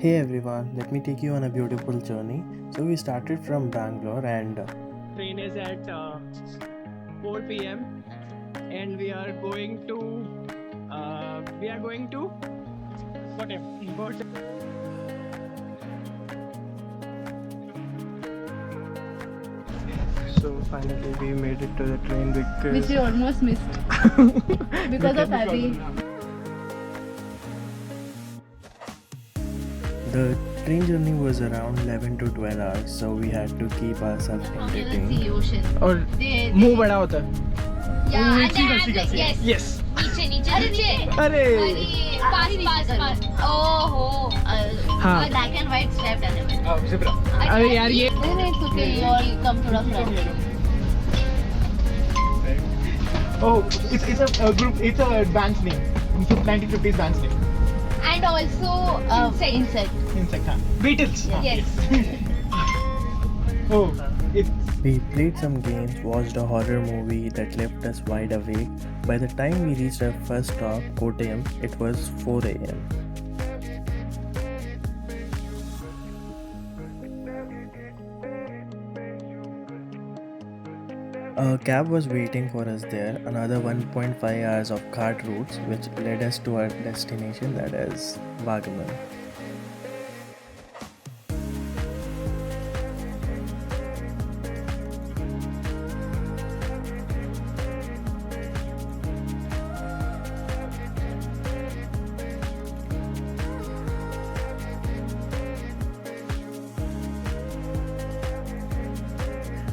Hey everyone, let me take you on a beautiful journey. So we started from Bangalore and Train is at 4 p.m. and we are going to Kottayam. So finally we made it to the train because Which we almost missed because of heavy. the train journey was around 11 to 12 hours, so we had to keep ourselves entertained. ocean. और मुंह बड़ा होता है. Yeah, Yes. Yes. नीचे अरे पास ओहो हाँ. black and white striped animal. zebra. अरे यार ये No, it's okay. You all come to the front. Oh, it's a group. It's a band's name. 1950s band's name. And also insect. Insect, huh? Beatles. Yes. Oh, it's We played some games, watched a horror movie that left us wide awake. By the time we reached our first stop, Kottayam, it was 4 a.m. A cab was waiting for us there, another 1.5 hours of cart routes which led us to our destination, that is Vagamon.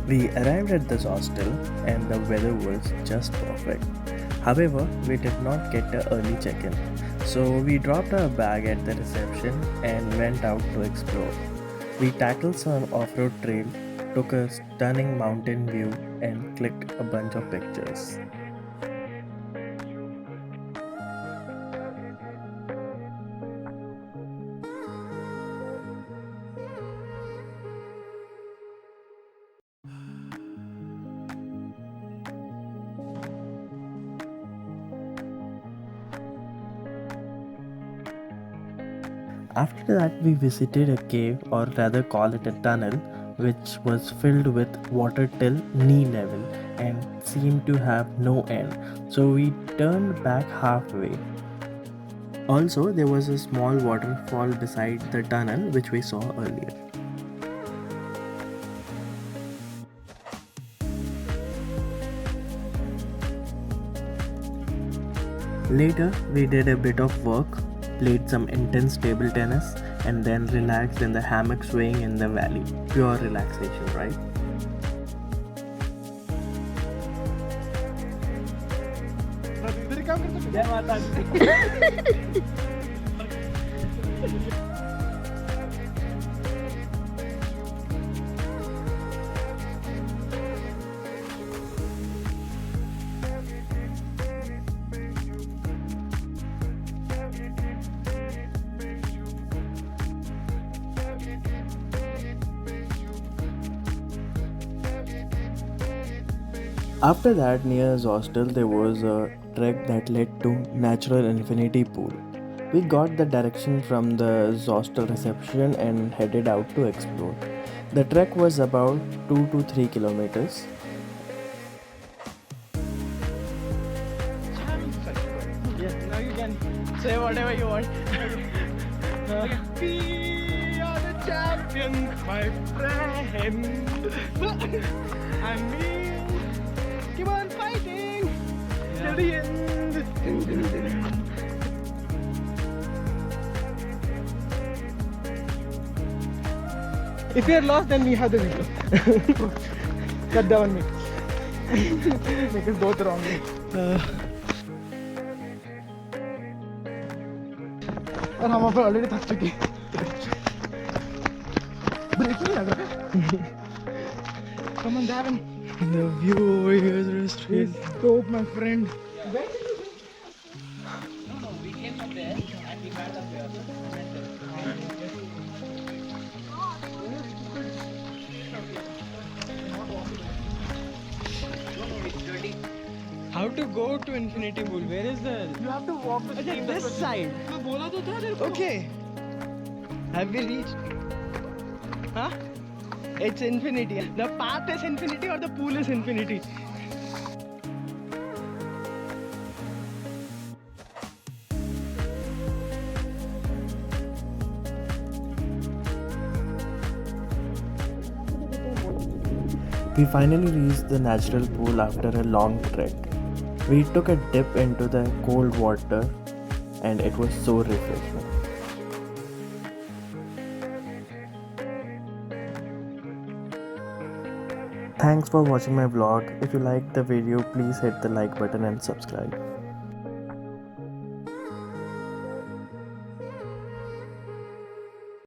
We arrived at the hostel and the weather was just perfect. However, we did not get an early check-in, so we dropped our bag at the reception and went out to explore. We tackled some off-road trail, took a stunning mountain view and clicked a bunch of pictures. After that, we visited a cave, or rather call it a tunnel, which was filled with water till knee level and seemed to have no end. So we turned back halfway. Also, there was a small waterfall beside the tunnel which we saw earlier. Later, we did a bit of work, played some intense table tennis, and then relaxed in the hammock swaying in the valley. Pure relaxation, right? जय माता दी. After that, near Zostel, there was a trek that led to natural infinity pool. We got the direction from the Zostel reception and headed out to explore. The trek was about 2 to 3 kilometers. Yes, now you can say whatever you want. We are the champions, my friend. I mean, keep on fighting till the end. If we are lost, then we have the video. Cut down me. Make us both wrong. और हम अब already थक चुके हैं. Break नहीं लग रहा है. Come on, Davin. The view over here is straight. It's dope, my friend. How to go to infinity pool? Where is the? you have to walk the Okay, this side. मैं बोला तो था तेरे को. Okay. Have we reached? Huh? It's infinity. The path is infinity or the pool is infinity. We finally reached the natural pool after a long trek. We took a dip into the cold water and it was so refreshing. Thanks for watching my vlog. If you liked the video, please hit the like button and subscribe.